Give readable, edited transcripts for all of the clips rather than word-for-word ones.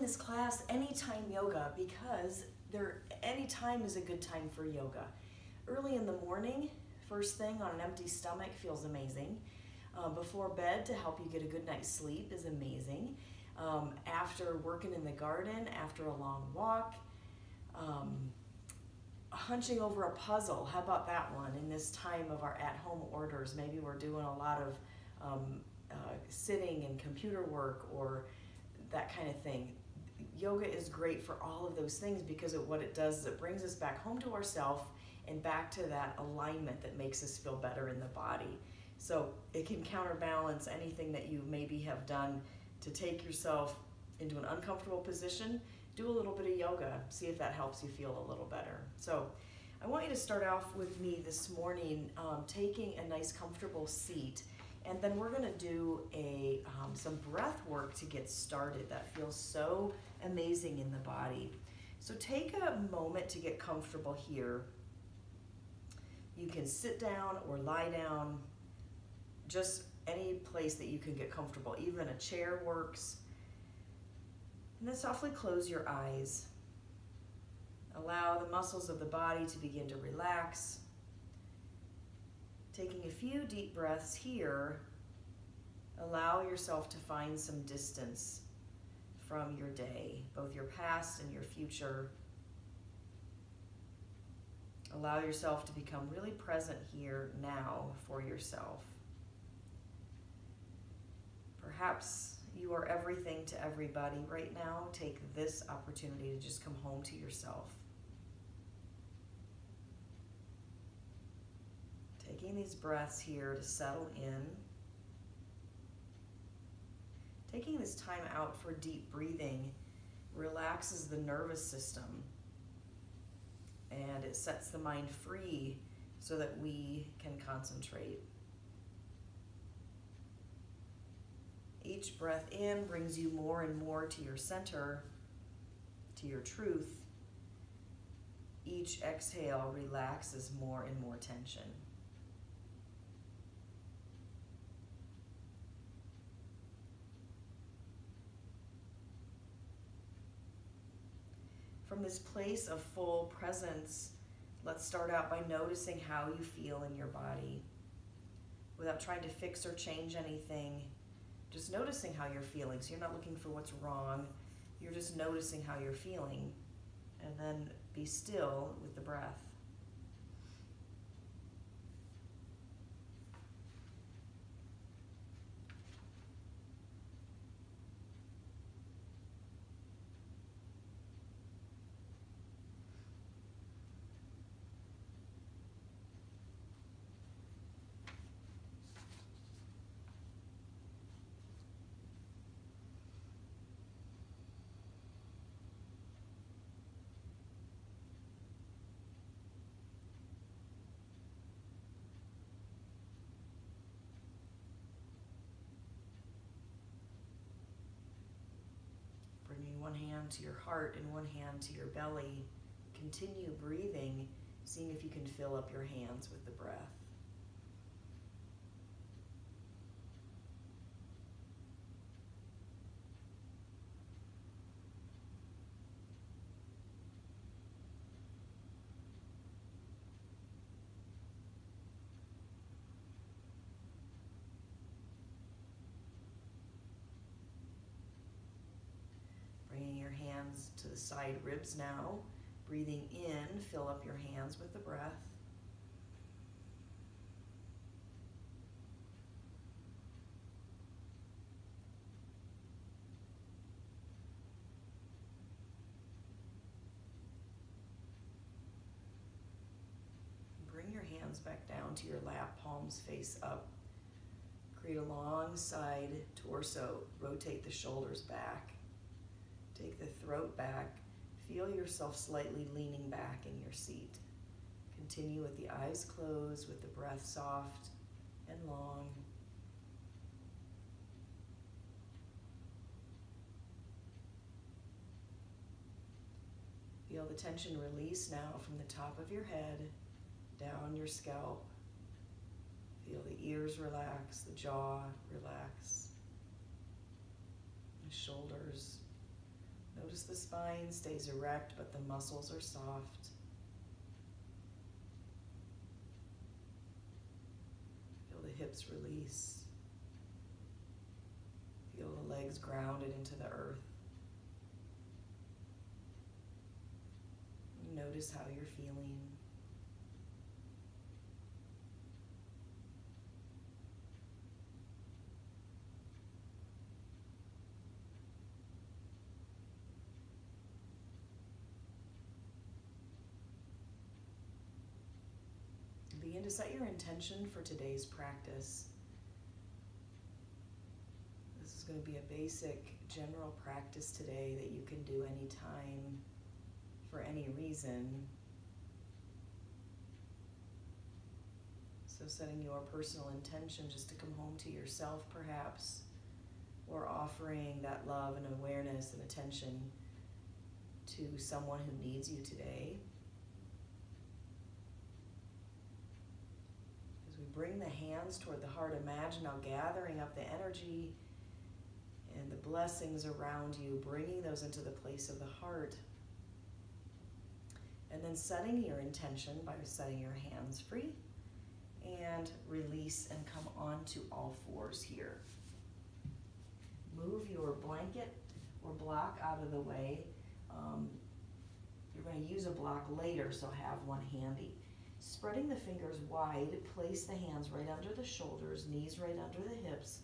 this class Anytime Yoga because anytime is a good time for yoga. Early in the morning, first thing on an empty stomach feels amazing. Before bed to help you get a good night's sleep is amazing. After working in the garden, after a long walk, hunching over a puzzle, how about that one in this time of our at-home orders? Maybe we're doing a lot of sitting and computer work or that kind of thing. Yoga is great for all of those things because what it does is it brings us back home to ourselves and back to that alignment that makes us feel better in the body. So it can counterbalance anything that you maybe have done to take yourself into an uncomfortable position. Do a little bit of yoga, see if that helps you feel a little better. So I want you to start off with me this morning taking a nice comfortable seat, and then we're gonna do some breath work to get started. That feels so amazing in the body. So take a moment to get comfortable here. You can sit down or lie down, just any place that you can get comfortable. Even a chair works. And then softly close your eyes. Allow the muscles of the body to begin to relax. Taking a few deep breaths here, allow yourself to find some distance from your day, both your past and your future. Allow yourself to become really present here now for yourself. Perhaps you are everything to everybody right now. Take this opportunity to just come home to yourself. Taking these breaths here to settle in. Taking this time out for deep breathing relaxes the nervous system and it sets the mind free so that we can concentrate. Each breath in brings you more and more to your center, to your truth. Each exhale relaxes more and more tension. From this place of full presence, let's start out by noticing how you feel in your body. Without trying to fix or change anything, just noticing how you're feeling. So you're not looking for what's wrong, you're just noticing how you're feeling. And then be still with the breath. Bringing one hand to your heart and one hand to your belly. Continue breathing, seeing if you can fill up your hands with the breath. Bringing your hands to the side ribs now. Breathing in, fill up your hands with the breath. Bring your hands back down to your lap, palms face up. Create a long side torso. Rotate the shoulders back. Take the throat back. Feel yourself slightly leaning back in your seat. Continue with the eyes closed, with the breath soft and long. Feel the tension release now from the top of your head, down your scalp. Feel the ears relax, the jaw relax, the shoulders Notice the spine stays erect, but the muscles are soft. Feel the hips release. Feel the legs grounded into the earth. Notice how you're feeling. Begin to set your intention for today's practice. This is going to be a basic general practice today that you can do anytime, for any reason. So setting your personal intention just to come home to yourself perhaps, or offering that love and awareness and attention to someone who needs you today. As we bring the hands toward the heart, imagine now gathering up the energy and the blessings around you, bringing those into the place of the heart. And then setting your intention by setting your hands free and release and come onto all fours here. Move your blanket or block out of the way. You're going to use a block later, so have one handy. Spreading the fingers wide, place the hands right under the shoulders, knees right under the hips.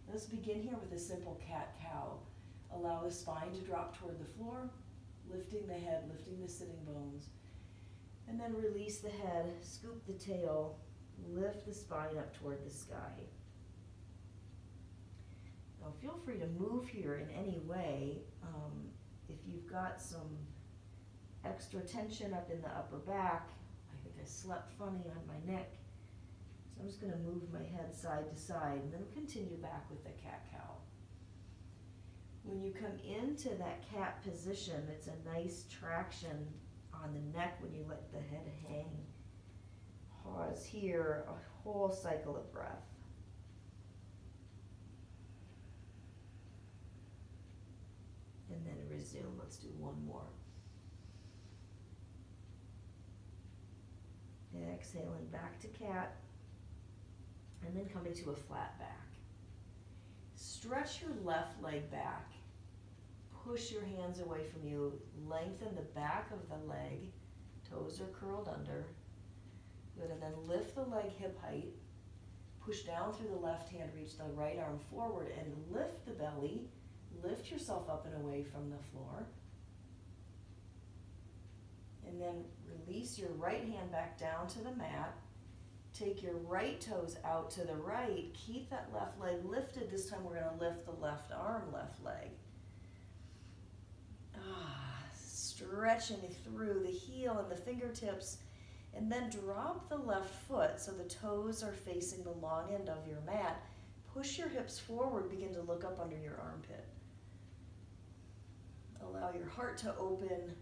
Let's begin here with a simple cat-cow. Allow the spine to drop toward the floor, lifting the head, lifting the sitting bones. And then release the head, scoop the tail, lift the spine up toward the sky. Now feel free to move here in any way. If you've got some extra tension up in the upper back, I think I slept funny on my neck, so I'm just going to move my head side to side and then continue back with the cat-cow. When you come into that cat position, it's a nice traction on the neck when you let the head hang. Pause here, a whole cycle of breath. And then resume. Let's do one more. Exhaling back to cat, and then coming to a flat back. Stretch your left leg back. Push your hands away from you. Lengthen the back of the leg. Toes are curled under. Good, and then lift the leg hip height. Push down through the left hand, reach the right arm forward, and lift the belly. Lift yourself up and away from the floor. And then release your right hand back down to the mat. Take your right toes out to the right. Keep that left leg lifted. This time we're going to lift the left arm, left leg. Stretching through the heel and the fingertips. And then drop the left foot so the toes are facing the long end of your mat. Push your hips forward. Begin to look up under your armpit. Allow your heart to open.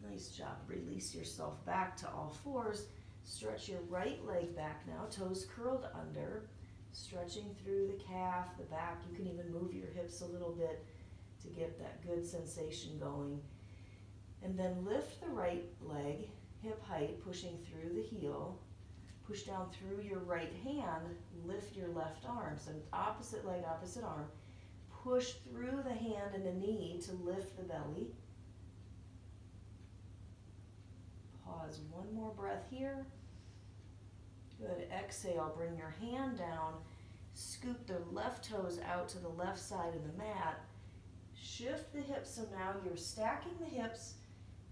Nice job. Release yourself back to all fours. Stretch your right leg back now, toes curled under, stretching through the calf, the back. You can even move your hips a little bit to get that good sensation going. And then lift the right leg, hip height, pushing through the heel. Push down through your right hand, lift your left arm. So opposite leg, opposite arm. Push through the hand and the knee to lift the belly. Pause, one more breath here. Good, exhale, bring your hand down, scoop the left toes out to the left side of the mat, shift the hips, so now you're stacking the hips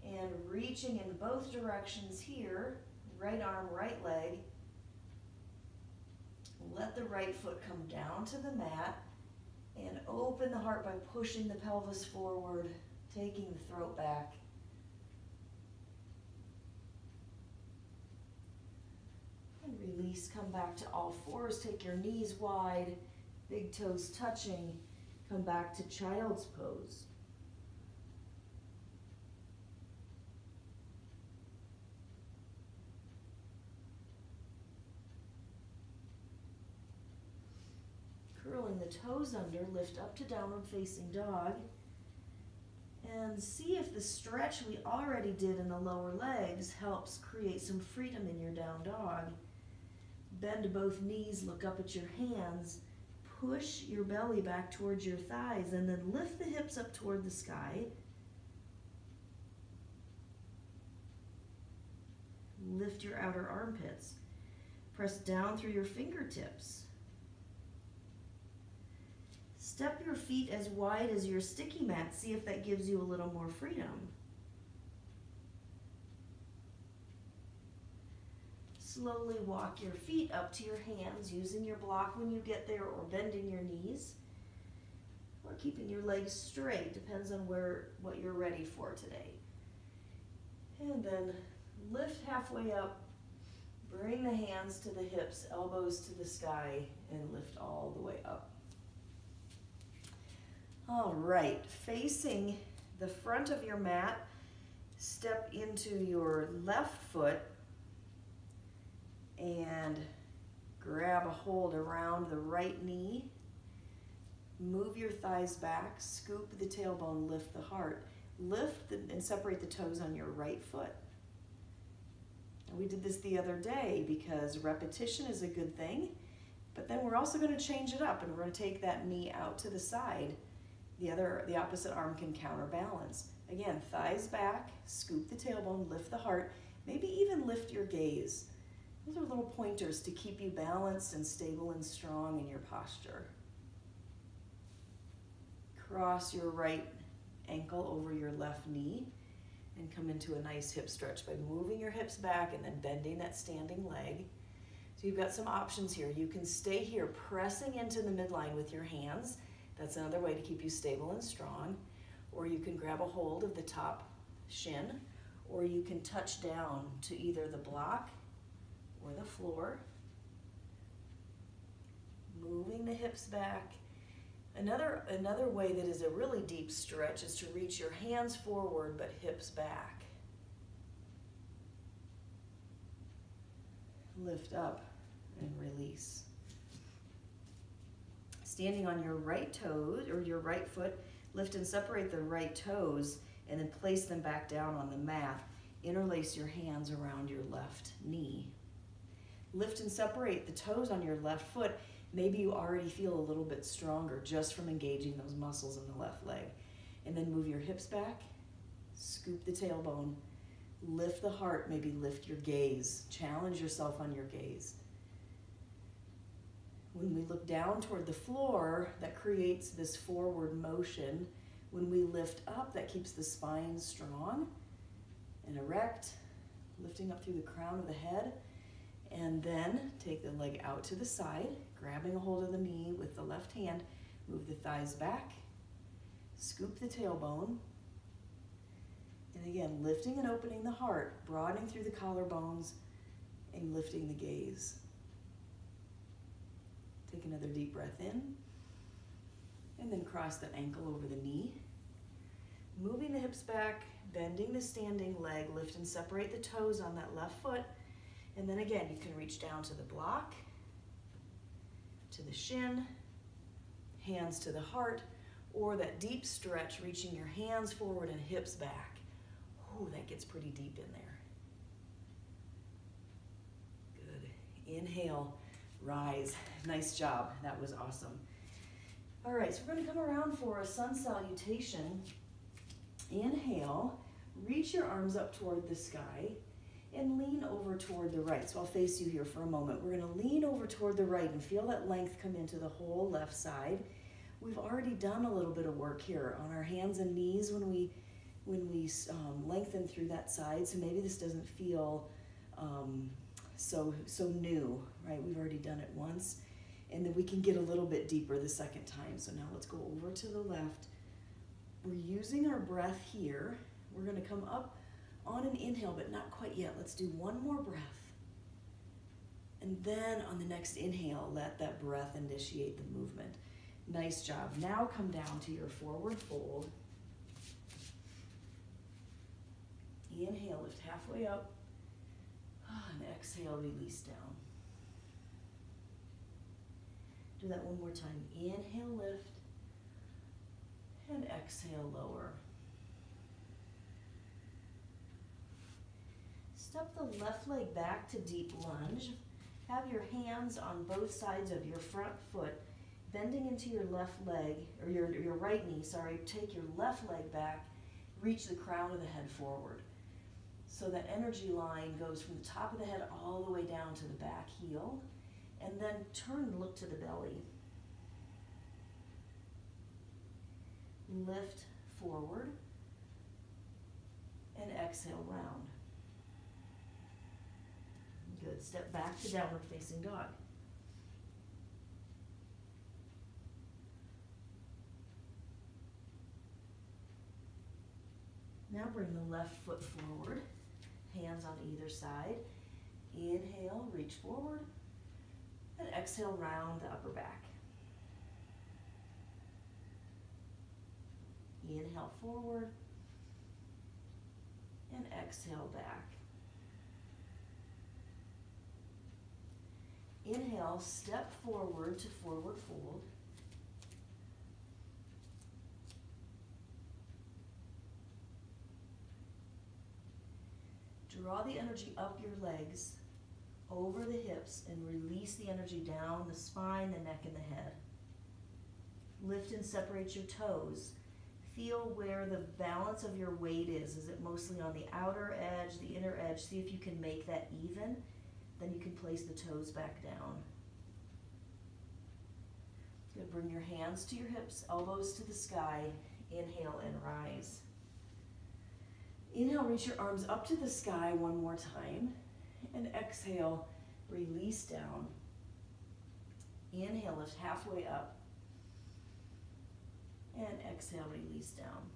and reaching in both directions here, right arm, right leg. Let the right foot come down to the mat and open the heart by pushing the pelvis forward, taking the throat back. And release, come back to all fours, take your knees wide, big toes touching, come back to child's pose. Curling the toes under, lift up to downward facing dog, and see if the stretch we already did in the lower legs helps create some freedom in your down dog. Bend both knees, look up at your hands, push your belly back towards your thighs, and then lift the hips up toward the sky. Lift your outer armpits. Press down through your fingertips. Step your feet as wide as your sticky mat. See if that gives you a little more freedom. Slowly walk your feet up to your hands, using your block when you get there, or bending your knees, or keeping your legs straight. Depends on what you're ready for today. And then lift halfway up. Bring the hands to the hips, elbows to the sky, and lift all the way up. All right, facing the front of your mat, step into your left foot and grab a hold around the right knee. Move your thighs back, scoop the tailbone, lift the heart. Lift and separate the toes on your right foot. We did this the other day because repetition is a good thing, but then we're also going to change it up, and we're going to take that knee out to the side. The opposite arm can counterbalance. Again, thighs back, scoop the tailbone, lift the heart, maybe even lift your gaze. Those are little pointers to keep you balanced and stable and strong in your posture. Cross your right ankle over your left knee and come into a nice hip stretch by moving your hips back and then bending that standing leg. So you've got some options here. You can stay here pressing into the midline with your hands. That's another way to keep you stable and strong. Or you can grab a hold of the top shin, or you can touch down to either the block or the floor. Moving the hips back. Another way that is a really deep stretch is to reach your hands forward but hips back. Lift up and release. Standing on your right toes or your right foot, lift and separate the right toes and then place them back down on the mat. Interlace your hands around your left knee. Lift and separate the toes on your left foot. Maybe you already feel a little bit stronger just from engaging those muscles in the left leg. And then move your hips back, scoop the tailbone, lift the heart, maybe lift your gaze. Challenge yourself on your gaze. When we look down toward the floor, that creates this forward motion. When we lift up, that keeps the spine strong and erect, lifting up through the crown of the head. And then take the leg out to the side, grabbing a hold of the knee with the left hand. Move the thighs back, scoop the tailbone. And again, lifting and opening the heart, broadening through the collarbones, and lifting the gaze. Take another deep breath in, and then cross that ankle over the knee. Moving the hips back, bending the standing leg, lift and separate the toes on that left foot. And then again, you can reach down to the block, to the shin, hands to the heart, or that deep stretch, reaching your hands forward and hips back. Oh, that gets pretty deep in there. Good. Inhale, rise. Nice job. That was awesome. All right, so we're going to come around for a sun salutation. Inhale, reach your arms up toward the sky. And lean over toward the right. So I'll face you here for a moment. We're going to lean over toward the right and feel that length come into the whole left side. We've already done a little bit of work here on our hands and knees when we lengthen through that side. So maybe this doesn't feel so new, right? We've already done it once. And then we can get a little bit deeper the second time. So now let's go over to the left. We're using our breath here. We're going to come up on an inhale, but not quite yet. Let's do one more breath. And then on the next inhale, let that breath initiate the movement. Nice job. Now come down to your forward fold. Inhale, lift halfway up. And exhale, release down. Do that one more time. Inhale, lift, and exhale, lower. Step the left leg back to deep lunge. Have your hands on both sides of your front foot, bending into your left leg, or your right knee, sorry. Take your left leg back, reach the crown of the head forward. So that energy line goes from the top of the head all the way down to the back heel. And then turn and look to the belly. Lift forward and exhale round. Good. Step back to downward facing dog. Now bring the left foot forward, hands on either side. Inhale, reach forward, and exhale, round the upper back. Inhale forward, and exhale back. Inhale, step forward to forward fold. Draw the energy up your legs, over the hips, and release the energy down the spine, the neck, and the head. Lift and separate your toes. Feel where the balance of your weight is. Is it mostly on the outer edge, the inner edge? See if you can make that even. Then you can place the toes back down. Good. Bring your hands to your hips, elbows to the sky. Inhale and rise. Inhale, reach your arms up to the sky one more time. And exhale, release down. Inhale, lift halfway up. And exhale, release down.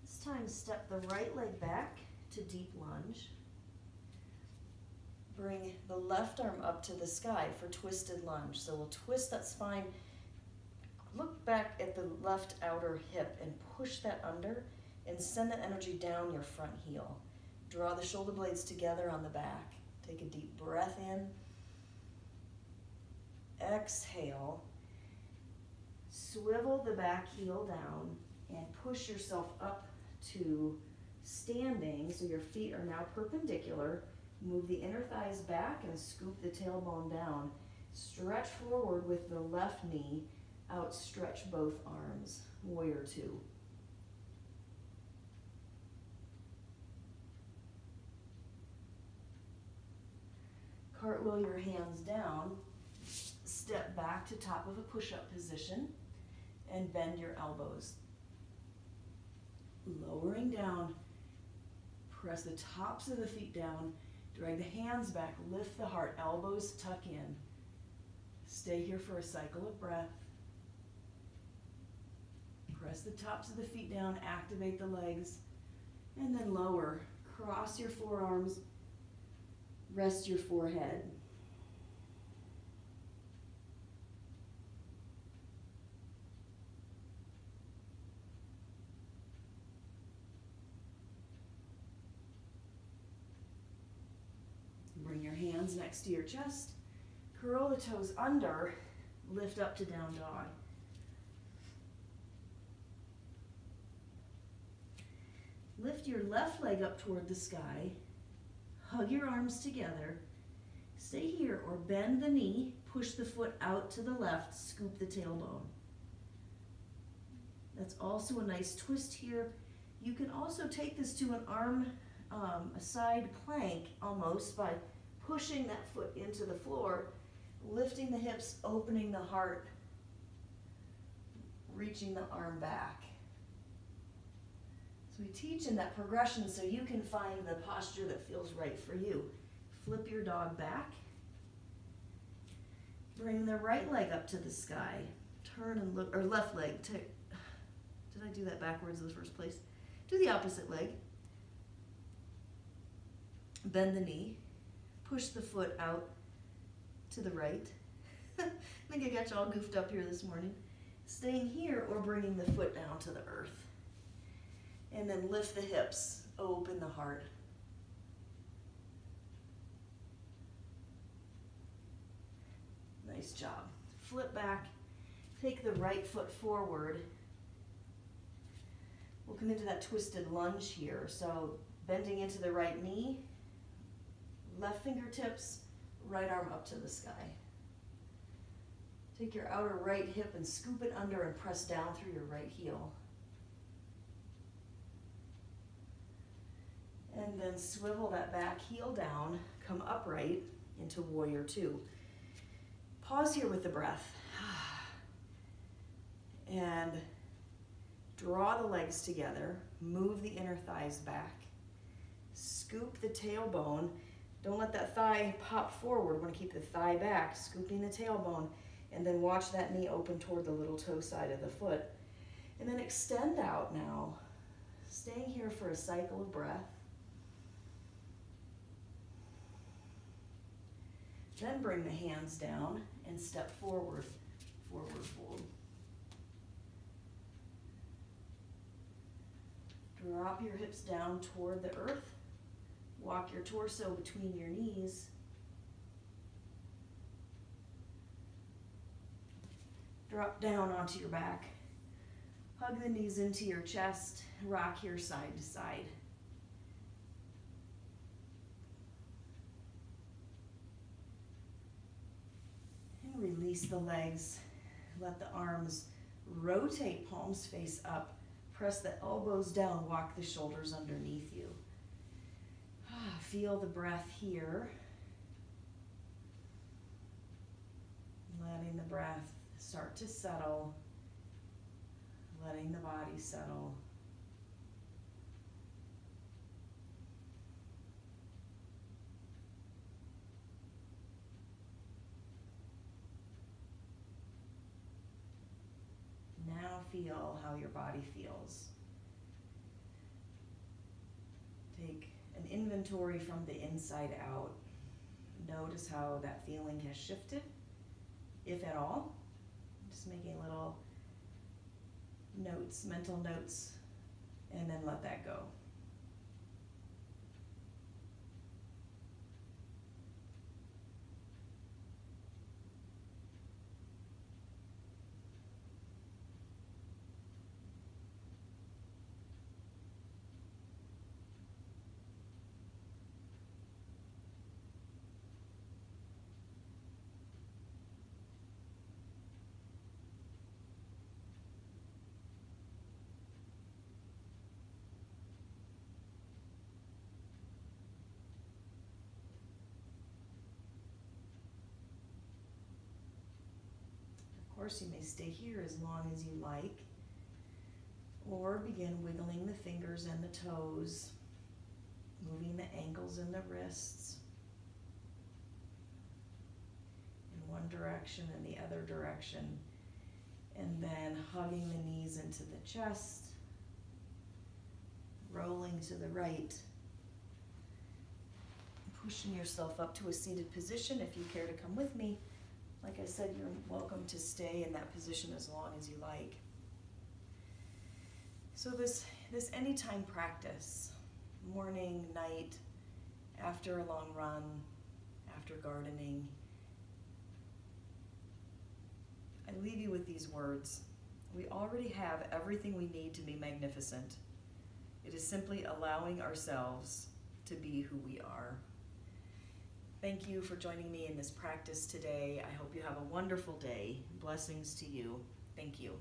This time, step the right leg back to deep lunge. Bring the left arm up to the sky for twisted lunge. So we'll twist that spine. Look back at the left outer hip and push that under and send that energy down your front heel. Draw the shoulder blades together on the back. Take a deep breath in. Exhale. Swivel the back heel down and push yourself up to standing so your feet are now perpendicular. Move the inner thighs back and scoop the tailbone down. Stretch forward with the left knee. Outstretch both arms. Warrior two. Cartwheel your hands down. Step back to top of a push-up position and bend your elbows. Lowering down. Press the tops of the feet down. Drag the hands back. Lift the heart. Elbows tuck in. Stay here for a cycle of breath. Press the tops of the feet down, activate the legs, and then lower. Cross your forearms, rest your forehead. Bring your hands next to your chest, curl the toes under, lift up to down dog. Lift your left leg up toward the sky. Hug your arms together. Stay here or bend the knee. Push the foot out to the left. Scoop the tailbone. That's also a nice twist here. You can also take this to an arm, a side plank almost by pushing that foot into the floor, lifting the hips, opening the heart, reaching the arm back. So we teach in that progression so you can find the posture that feels right for you. Flip your dog back. Bring the right leg up to the sky. Turn and look, or left leg. Did I do that backwards in the first place? Do the opposite leg. Bend the knee. Push the foot out to the right. I think I got you all goofed up here this morning. Staying here or bringing the foot down to the earth. And then lift the hips, open the heart. Nice job. Flip back, take the right foot forward. We'll come into that twisted lunge here. So bending into the right knee, left fingertips, right arm up to the sky. Take your outer right hip and scoop it under and press down through your right heel. And then swivel that back heel down, come upright into warrior two. Pause here with the breath. And draw the legs together, move the inner thighs back, scoop the tailbone. Don't let that thigh pop forward. We want to keep the thigh back, scooping the tailbone, and then watch that knee open toward the little toe side of the foot. And then extend out now, staying here for a cycle of breath. Then bring the hands down and step forward, forward fold. Drop your hips down toward the earth. Walk your torso between your knees. Drop down onto your back. Hug the knees into your chest. Rock here side to side. And release the legs. Let the arms rotate, palms face up. Press the elbows down, walk the shoulders underneath you. Feel the breath here. Letting the breath start to settle. Letting the body settle. Now feel how your body feels. Take an inventory from the inside out. Notice how that feeling has shifted, if at all. Just making little notes, mental notes, and then let that go. Of course, you may stay here as long as you like, or begin wiggling the fingers and the toes, moving the ankles and the wrists in one direction and the other direction, and then hugging the knees into the chest, rolling to the right, pushing yourself up to a seated position if you care to come with me. Like I said, you're welcome to stay in that position as long as you like. So this anytime practice, morning, night, after a long run, after gardening, I leave you with these words. We already have everything we need to be magnificent. It is simply allowing ourselves to be who we are. Thank you for joining me in this practice today. I hope you have a wonderful day. Blessings to you. Thank you.